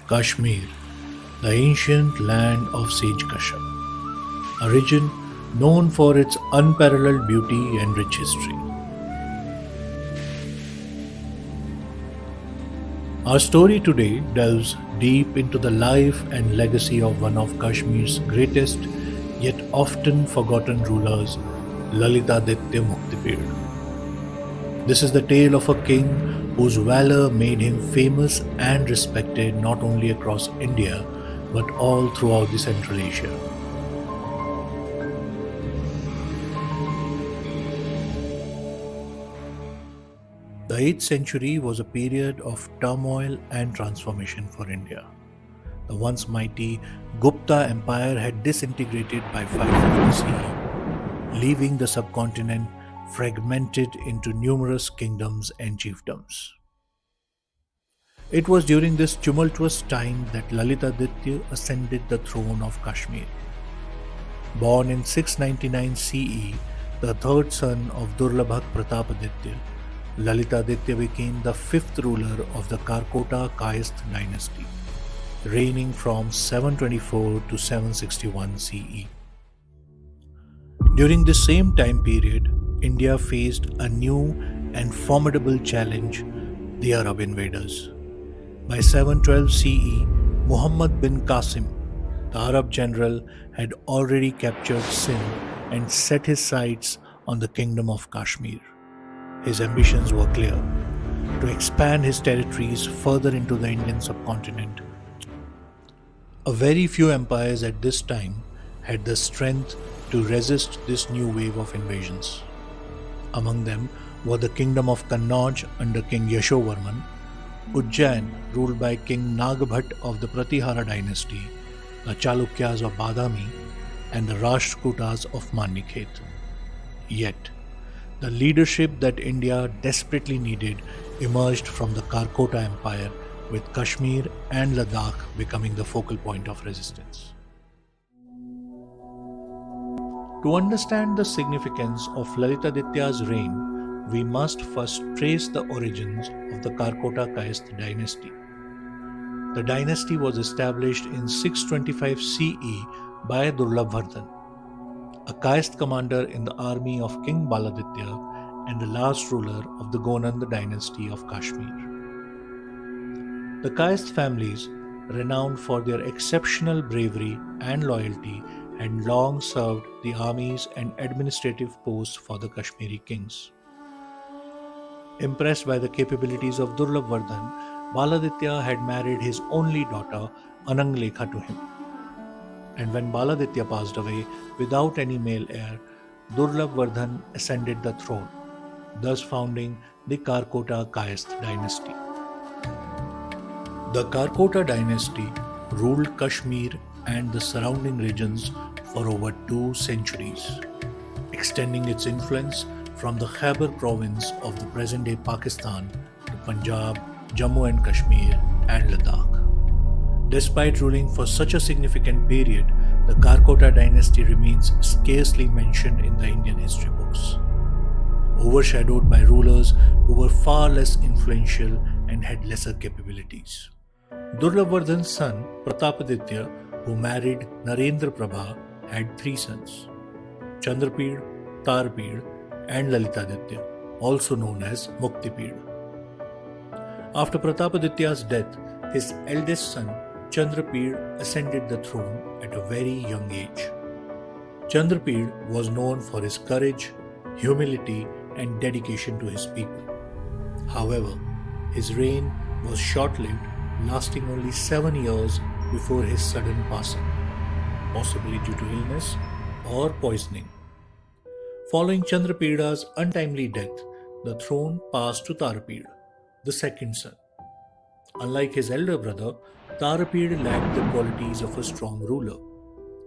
Kashmir, the ancient land of sage Kashmir, a region known for its unparalleled beauty and rich history. Our story today delves deep into the life and legacy of one of Kashmir's greatest yet often forgotten rulers, Lalitaditya Muktapida. This is the tale of a king whose valor made him famous and respected not only across India but all throughout the Central Asia. The 8th century was a period of turmoil and transformation for India. The once mighty Gupta Empire had disintegrated by 550 CE, leaving the subcontinent fragmented into numerous kingdoms and chiefdoms. It was during this tumultuous time that Lalitaditya ascended the throne of Kashmir. Born in 699 CE, the third son of Durlabhak Pratapaditya, Lalitaditya became the fifth ruler of the Karkota Kayastha dynasty, reigning from 724 to 761 CE. During this same time period, India faced a new and formidable challenge, the Arab invaders. By 712 CE, Muhammad bin Qasim, the Arab general, had already captured Sindh and set his sights on the kingdom of Kashmir. His ambitions were clear: to expand his territories further into the Indian subcontinent. A very few empires at this time had the strength to resist this new wave of invasions. Among them were the kingdom of Kannauj under King Yashovarman, Ujjain ruled by King Nagbhat of the Pratihara dynasty, the Chalukyas of Badami, and the Rashtrakutas of Manikhet. Yet, the leadership that India desperately needed emerged from the Karkota Empire, with Kashmir and Ladakh becoming the focal point of resistance. To understand the significance of Lalitaditya's reign, we must first trace the origins of the Karkota Kayastha dynasty. The dynasty was established in 625 CE by Durlabvardhan, a Kayast commander in the army of King Baladitya and the last ruler of the Gonand dynasty of Kashmir. The Kayast families, renowned for their exceptional bravery and loyalty, had long served the armies and administrative posts for the Kashmiri kings. Impressed by the capabilities of Durlabvardhan, Baladitya had married his only daughter Ananglekha to him. And when Baladitya passed away without any male heir, Durlabvardhan ascended the throne, thus founding the Karkota Kayastha dynasty. The Karkota dynasty ruled Kashmir and the surrounding regions for over 2 centuries, extending its influence from the Khyber province of the present-day Pakistan to Punjab, Jammu and Kashmir, and Ladakh. Despite ruling for such a significant period, the Karkota dynasty remains scarcely mentioned in the Indian history books, overshadowed by rulers who were far less influential and had lesser capabilities. Durlabvardhan's son, Pratapaditya, who married Narendra Prabha, had 3 sons: Chandrapid, Tarpid, and Lalitaditya, also known as Muktapida. After Pratapaditya's death, his eldest son, Chandrapid, ascended the throne at a very young age. Chandrapid was known for his courage, humility, and dedication to his people. However, his reign was short-lived, lasting only 7 years before his sudden passing, possibly due to illness or poisoning. Following Chandrapida's untimely death, the throne passed to Tarapid, the second son. Unlike his elder brother, Tarapid lacked the qualities of a strong ruler.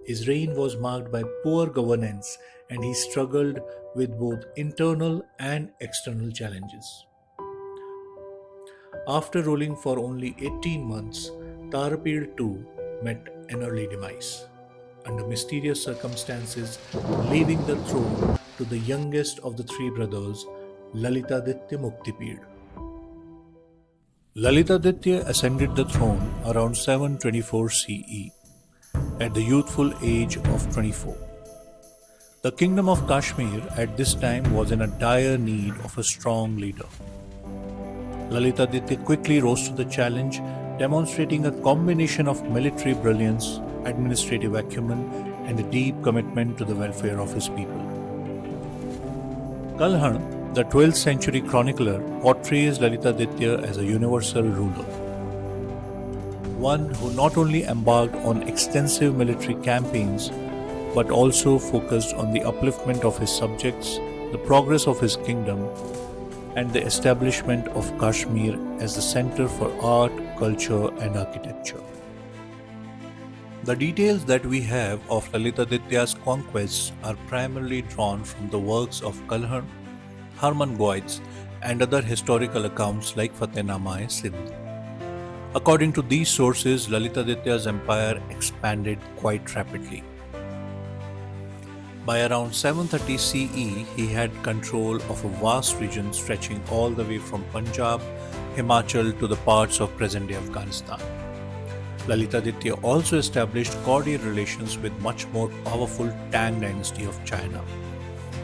His reign was marked by poor governance, and he struggled with both internal and external challenges. After ruling for only 18 months, Tarapid too met an early demise, under mysterious circumstances, leaving the throne to the youngest of the 3 brothers, Lalitaditya Muktapida. Lalitaditya ascended the throne around 724 CE at the youthful age of 24. The kingdom of Kashmir at this time was in a dire need of a strong leader. Lalitaditya quickly rose to the challenge, demonstrating a combination of military brilliance, administrative acumen, and a deep commitment to the welfare of his people. Kalhan, the 12th century chronicler, portrays Lalitaditya as a universal ruler, one who not only embarked on extensive military campaigns but also focused on the upliftment of his subjects, the progress of his kingdom, and the establishment of Kashmir as the center for art, culture, and architecture. The details that we have of Lalitaditya's conquests are primarily drawn from the works of Kalhan, Harmangoids, and other historical accounts like Fatehnaama-e-Sindh. According to these sources, Lalitaditya's empire expanded quite rapidly. By around 730 CE, he had control of a vast region stretching all the way from Punjab, Himachal to the parts of present-day Afghanistan. Lalitaditya also established cordial relations with much more powerful Tang dynasty of China.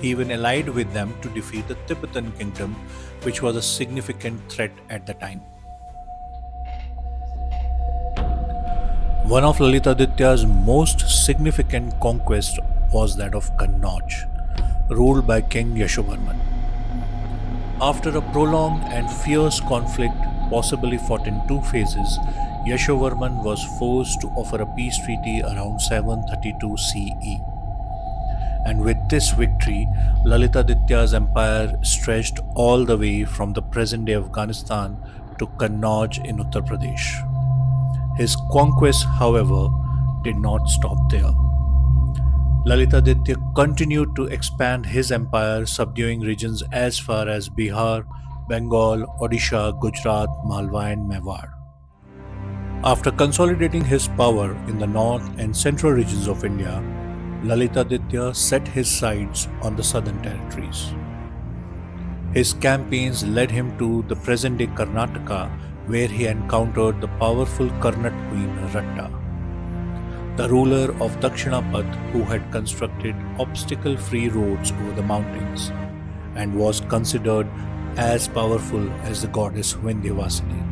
He even allied with them to defeat the Tibetan kingdom, which was a significant threat at the time. One of Lalitaditya's most significant conquests was that of Kannauj, ruled by King Yashovarman. After a prolonged and fierce conflict, possibly fought in two phases, Yashovarman was forced to offer a peace treaty around 732 CE. And with this victory, Lalitaditya's empire stretched all the way from the present-day Afghanistan to Kannauj in Uttar Pradesh. His conquests, however, did not stop there. Lalitaditya continued to expand his empire, subduing regions as far as Bihar, Bengal, Odisha, Gujarat, Malwa, and Mewar. After consolidating his power in the north and central regions of India, Lalitaditya set his sights on the southern territories. His campaigns led him to the present-day Karnataka, where he encountered the powerful Karnat queen Ratta, the ruler of Dakshinapath, who had constructed obstacle-free roads over the mountains and was considered as powerful as the goddess Vindyavasini.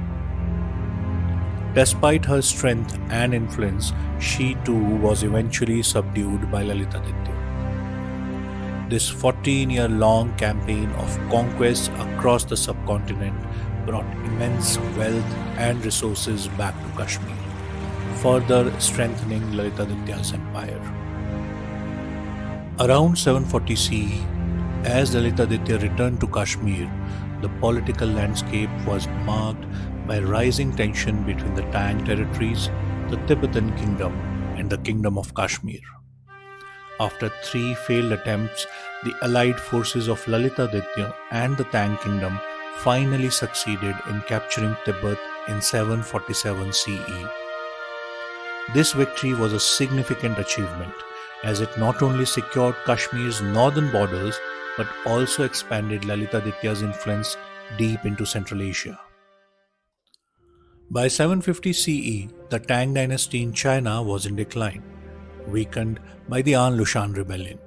Despite her strength and influence, she too was eventually subdued by Lalitaditya. This 14-year-long campaign of conquest across the subcontinent brought immense wealth and resources back to Kashmir, further strengthening Lalitaditya's empire. Around 740 CE, as Lalitaditya returned to Kashmir, the political landscape was marked by rising tension between the Tang territories, the Tibetan kingdom, and the kingdom of Kashmir. After 3 failed attempts, the allied forces of Lalitaditya and the Tang kingdom finally succeeded in capturing Tibet in 747 CE. This victory was a significant achievement, as it not only secured Kashmir's northern borders but also expanded Lalitaditya's influence deep into Central Asia. By 750 CE, the Tang dynasty in China was in decline, weakened by the An Lushan rebellion.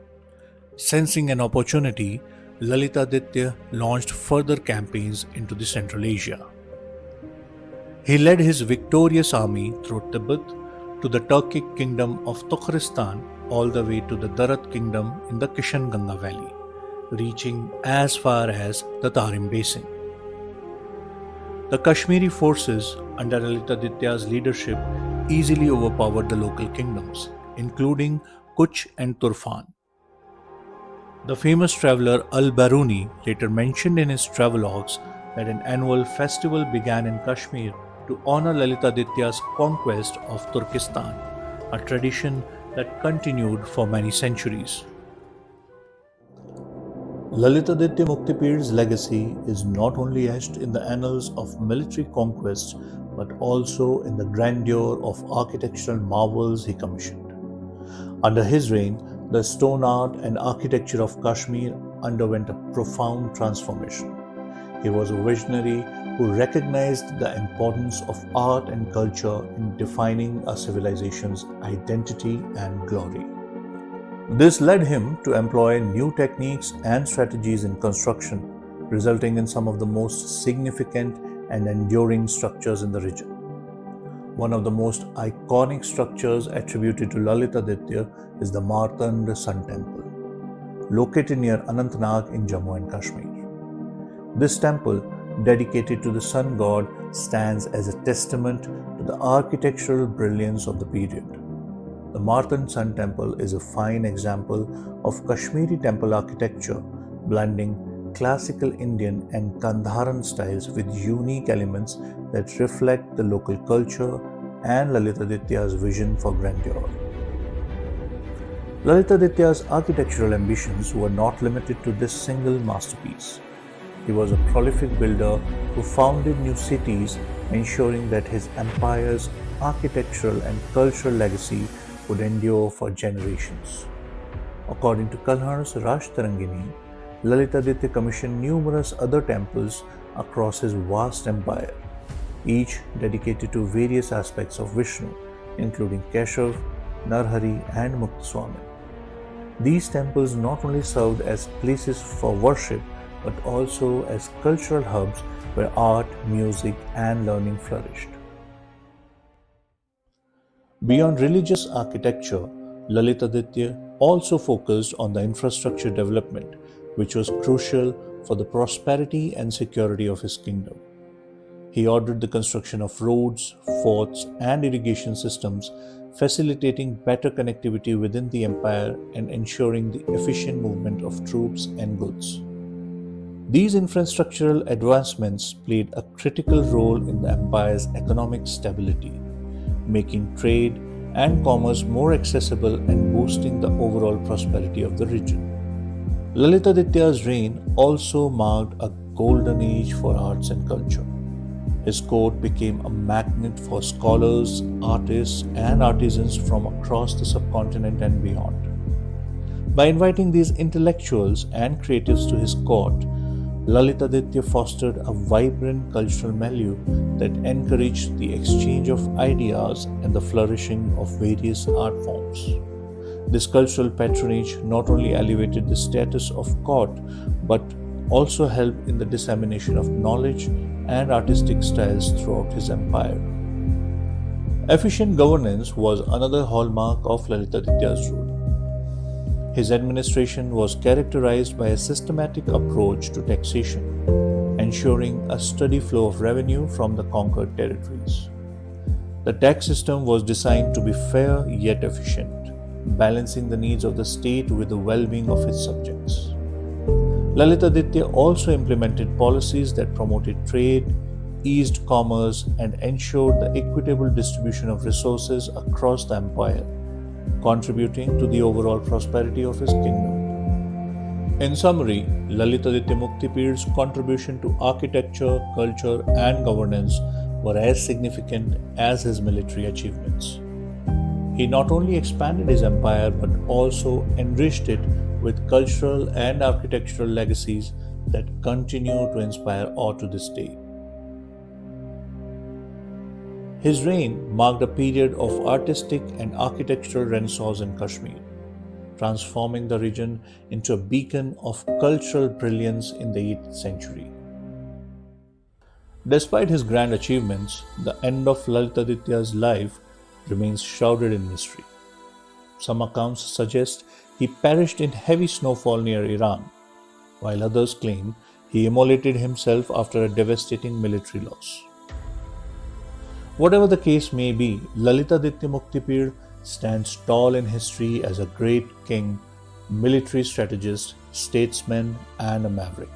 Sensing an opportunity, Lalitaditya launched further campaigns into the Central Asia. He led his victorious army through Tibet to the Turkic kingdom of Tokhristan all the way to the Darat kingdom in the Kishan Ganga valley, reaching as far as the Tarim basin. The Kashmiri forces under Lalitaditya's leadership easily overpowered the local kingdoms, including Kuch and Turfan. The famous traveler Al-Baruni later mentioned in his travelogues that an annual festival began in Kashmir to honor Lalitaditya's conquest of Turkestan, a tradition that continued for many centuries. Lalitaditya Muktapida's legacy is not only etched in the annals of military conquests but also in the grandeur of architectural marvels he commissioned. Under his reign, the stone art and architecture of Kashmir underwent a profound transformation. He was a visionary who recognized the importance of art and culture in defining a civilization's identity and glory. This led him to employ new techniques and strategies in construction, resulting in some of the most significant and enduring structures in the region. One of the most iconic structures attributed to Lalitaditya is the Martand Sun Temple, located near Anantnag in Jammu and Kashmir. This temple, dedicated to the sun god, stands as a testament to the architectural brilliance of the period. The Martand Sun Temple is a fine example of Kashmiri temple architecture, blending classical Indian and Gandharan styles with unique elements that reflect the local culture and Lalitaditya's vision for grandeur. Lalitaditya's architectural ambitions were not limited to this single masterpiece. He was a prolific builder who founded new cities, ensuring that his empire's architectural and cultural legacy would endure for generations. According to Kalhar's Rashtarangini, Lalitaditya commissioned numerous other temples across his vast empire, each dedicated to various aspects of Vishnu, including Keshav, Narhari, and Muktaswamin. These temples not only served as places for worship but also as cultural hubs where art, music, and learning flourished. Beyond religious architecture, Lalitaditya also focused on the infrastructure development, which was crucial for the prosperity and security of his kingdom. He ordered the construction of roads, forts, and irrigation systems, facilitating better connectivity within the empire and ensuring the efficient movement of troops and goods. These infrastructural advancements played a critical role in the empire's economic stability, making trade and commerce more accessible and boosting the overall prosperity of the region. Lalitaditya's reign also marked a golden age for arts and culture. His court became a magnet for scholars, artists, and artisans from across the subcontinent and beyond. By inviting these intellectuals and creatives to his court, Lalitaditya fostered a vibrant cultural milieu that encouraged the exchange of ideas and the flourishing of various art forms. This cultural patronage not only elevated the status of court but also helped in the dissemination of knowledge and artistic styles throughout his empire. Efficient governance was another hallmark of Lalitaditya's rule. His administration was characterized by a systematic approach to taxation, ensuring a steady flow of revenue from the conquered territories. The tax system was designed to be fair yet efficient, balancing the needs of the state with the well-being of its subjects. Lalitaditya also implemented policies that promoted trade, eased commerce, and ensured the equitable distribution of resources across the empire, contributing to the overall prosperity of his kingdom. In summary, Lalitaditya Muktapida's contribution to architecture, culture, and governance were as significant as his military achievements. He not only expanded his empire but also enriched it with cultural and architectural legacies that continue to inspire awe to this day. His reign marked a period of artistic and architectural renaissance in Kashmir, transforming the region into a beacon of cultural brilliance in the 8th century. Despite his grand achievements, the end of Lalitaditya's life remains shrouded in mystery. Some accounts suggest he perished in heavy snowfall near Iran, while others claim he immolated himself after a devastating military loss. Whatever the case may be, Lalitaditya Muktapida stands tall in history as a great king, military strategist, statesman, and a maverick.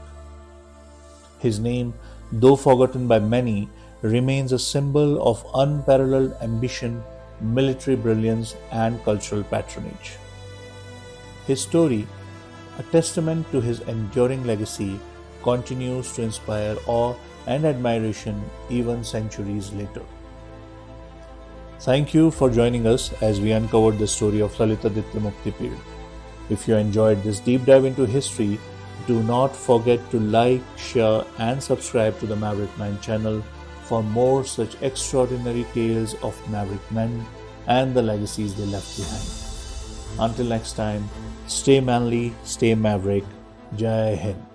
His name, though forgotten by many, remains a symbol of unparalleled ambition, military brilliance, and cultural patronage. His story, a testament to his enduring legacy, continues to inspire awe and admiration even centuries later. Thank you for joining us as we uncovered the story of Lalitaditya Muktapida. If you enjoyed this deep dive into history, Do not forget to like, share, and subscribe to the Maverick Man channel for more such extraordinary tales of Maverick men and the legacies they left behind. Until next time, stay manly, stay maverick. Jai Hind.